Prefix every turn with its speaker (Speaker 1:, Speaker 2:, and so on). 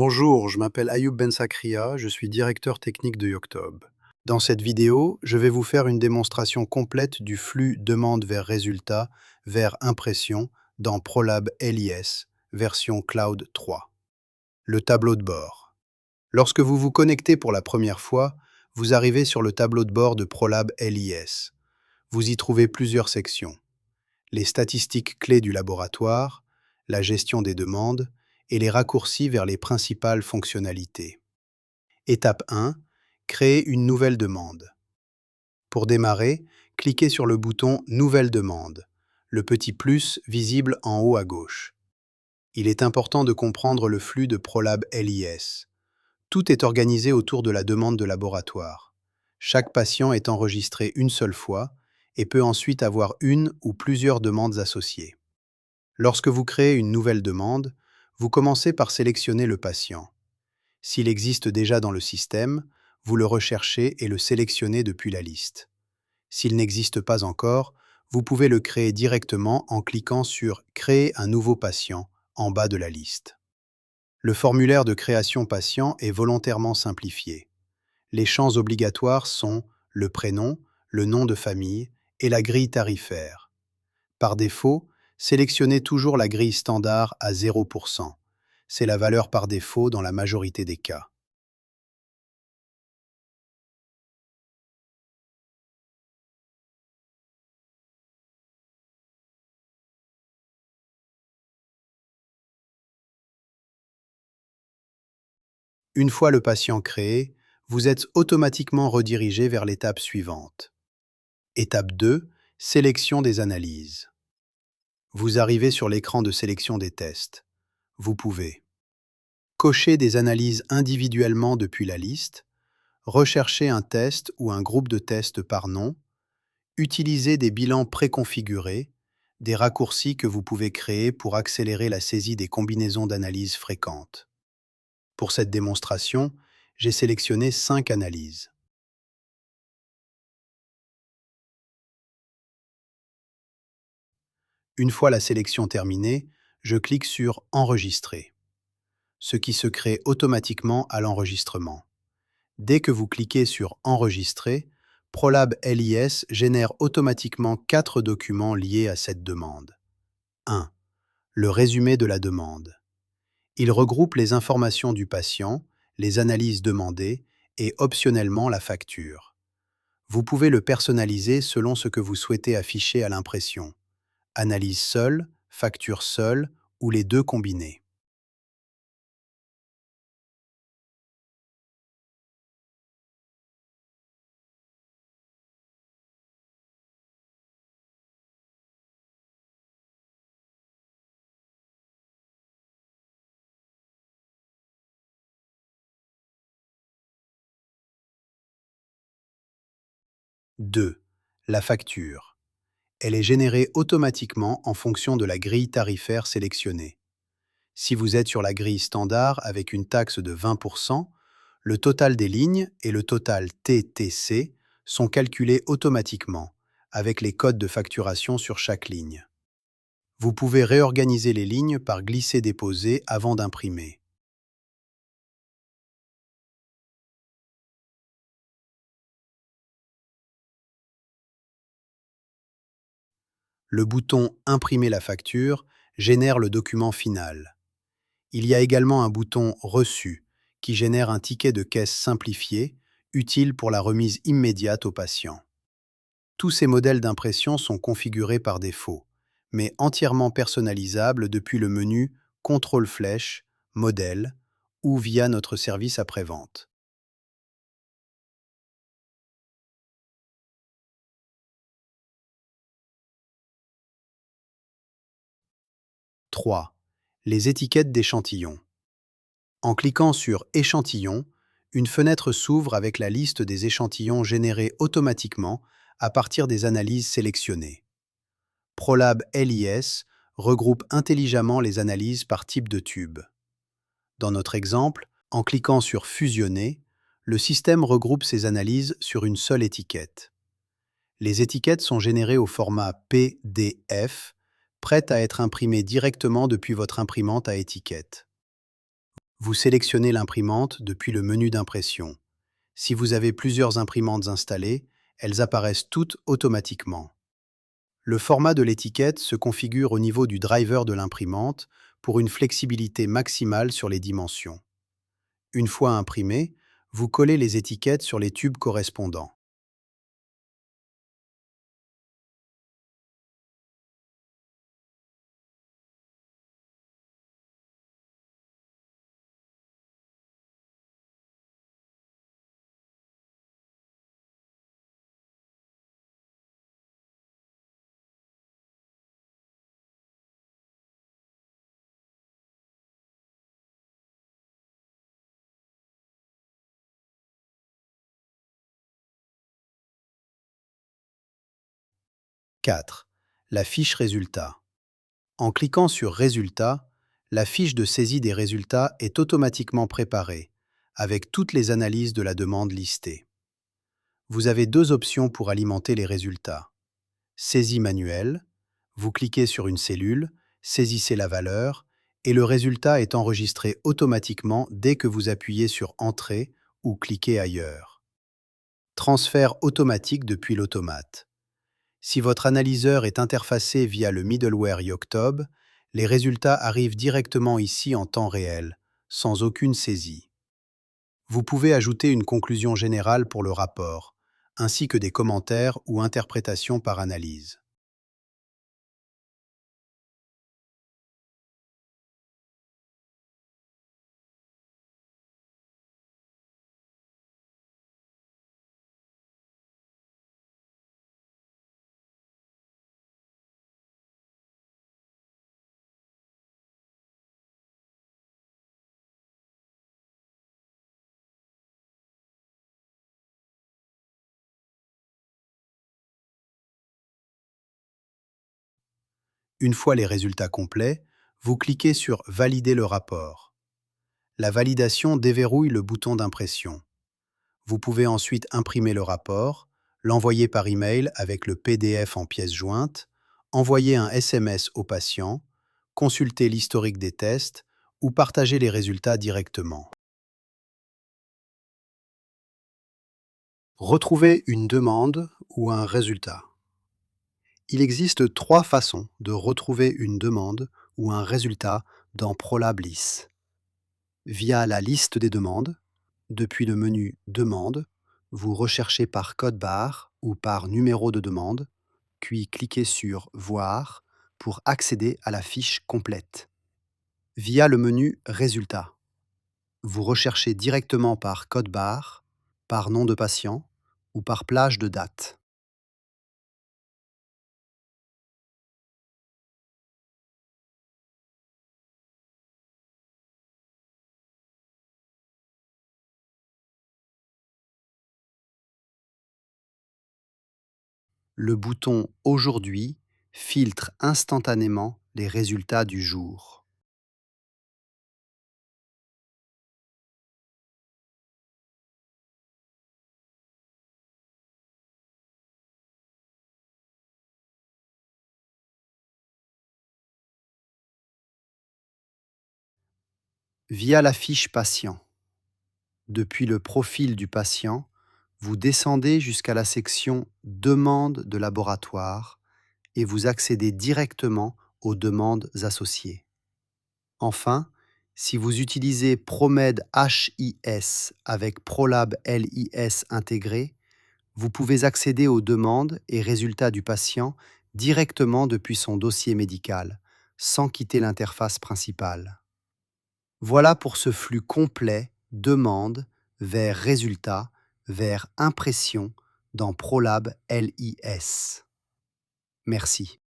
Speaker 1: Bonjour, je m'appelle Ayoub Ben Sakria, je suis directeur technique de Yoctob. Dans cette vidéo, je vais vous faire une démonstration complète du flux demande vers résultat vers impression dans ProLab LIS, version Cloud 3. Le tableau de bord. Lorsque vous vous connectez pour la première fois, vous arrivez sur le tableau de bord de ProLab LIS. Vous y trouvez plusieurs sections: les statistiques clés du laboratoire, la gestion des demandes et les raccourcis vers les principales fonctionnalités. Étape 1. Créer une nouvelle demande. Pour démarrer, cliquez sur le bouton Nouvelle demande, le petit plus visible en haut à gauche. Il est important de comprendre le flux de ProLab LIS. Tout est organisé autour de la demande de laboratoire. Chaque patient est enregistré une seule fois et peut ensuite avoir une ou plusieurs demandes associées. Lorsque vous créez une nouvelle demande, vous commencez par sélectionner le patient. S'il existe déjà dans le système, vous le recherchez et le sélectionnez depuis la liste. S'il n'existe pas encore, vous pouvez le créer directement en cliquant sur Créer un nouveau patient en bas de la liste. Le formulaire de création patient est volontairement simplifié. Les champs obligatoires sont le prénom, le nom de famille et la grille tarifaire. Par défaut, sélectionnez toujours la grille standard à 0%. C'est la valeur par défaut dans la majorité des cas. Une fois le patient créé, vous êtes automatiquement redirigé vers l'étape suivante. Étape 2, sélection des analyses. Vous arrivez sur l'écran de sélection des tests. Vous pouvez cocher des analyses individuellement depuis la liste, rechercher un test ou un groupe de tests par nom, utiliser des bilans préconfigurés, des raccourcis que vous pouvez créer pour accélérer la saisie des combinaisons d'analyses fréquentes. Pour cette démonstration, j'ai sélectionné 5 analyses. Une fois la sélection terminée, je clique sur Enregistrer, ce qui se crée automatiquement à l'enregistrement. Dès que vous cliquez sur Enregistrer, ProLab LIS génère automatiquement 4 documents liés à cette demande. 1. Le résumé de la demande. Il regroupe les informations du patient, les analyses demandées et optionnellement la facture. Vous pouvez le personnaliser selon ce que vous souhaitez afficher à l'impression: analyse seule, facture seule ou les deux combinés. 2. La facture. Elle est générée automatiquement en fonction de la grille tarifaire sélectionnée. Si vous êtes sur la grille standard avec une taxe de 20%, le total des lignes et le total TTC sont calculés automatiquement, avec les codes de facturation sur chaque ligne. Vous pouvez réorganiser les lignes par glisser-déposer avant d'imprimer. Le bouton Imprimer la facture génère le document final. Il y a également un bouton Reçu qui génère un ticket de caisse simplifié, utile pour la remise immédiate au patient. Tous ces modèles d'impression sont configurés par défaut, mais entièrement personnalisables depuis le menu Contrôle flèche, Modèle ou via notre service après-vente. 3. Les étiquettes d'échantillons. En cliquant sur Échantillons, une fenêtre s'ouvre avec la liste des échantillons générés automatiquement à partir des analyses sélectionnées. ProLab LIS regroupe intelligemment les analyses par type de tube. Dans notre exemple, en cliquant sur Fusionner, le système regroupe ces analyses sur une seule étiquette. Les étiquettes sont générées au format PDF, prêtes à être imprimées directement depuis votre imprimante à étiquette. Vous sélectionnez l'imprimante depuis le menu d'impression. Si vous avez plusieurs imprimantes installées, elles apparaissent toutes automatiquement. Le format de l'étiquette se configure au niveau du driver de l'imprimante pour une flexibilité maximale sur les dimensions. Une fois imprimé, vous collez les étiquettes sur les tubes correspondants. 4. La fiche résultat. En cliquant sur Résultats, la fiche de saisie des résultats est automatiquement préparée, avec toutes les analyses de la demande listées. Vous avez deux options pour alimenter les résultats. Saisie manuelle, vous cliquez sur une cellule, saisissez la valeur, et le résultat est enregistré automatiquement dès que vous appuyez sur Entrée ou cliquez ailleurs. Transfert automatique depuis l'automate. Si votre analyseur est interfacé via le middleware Yoctob, les résultats arrivent directement ici en temps réel, sans aucune saisie. Vous pouvez ajouter une conclusion générale pour le rapport, ainsi que des commentaires ou interprétations par analyse. Une fois les résultats complets, vous cliquez sur Valider le rapport. La validation déverrouille le bouton d'impression. Vous pouvez ensuite imprimer le rapport, l'envoyer par email avec le PDF en pièces jointes, envoyer un SMS au patient, consulter l'historique des tests ou partager les résultats directement. Retrouver une demande ou un résultat. Il existe trois façons de retrouver une demande ou un résultat dans ProlabLIS. Via la liste des demandes, depuis le menu Demande, vous recherchez par code barre ou par numéro de demande, puis cliquez sur Voir pour accéder à la fiche complète. Via le menu Résultats, vous recherchez directement par code barre, par nom de patient ou par plage de date. Le bouton Aujourd'hui filtre instantanément les résultats du jour. Via la fiche Patient, depuis le profil du patient, vous descendez jusqu'à la section Demande de laboratoire et vous accédez directement aux demandes associées. Enfin, si vous utilisez ProMed HIS avec ProLab LIS intégré, vous pouvez accéder aux demandes et résultats du patient directement depuis son dossier médical, sans quitter l'interface principale. Voilà pour ce flux complet demande vers résultat vers impression dans ProLab LIS. Merci.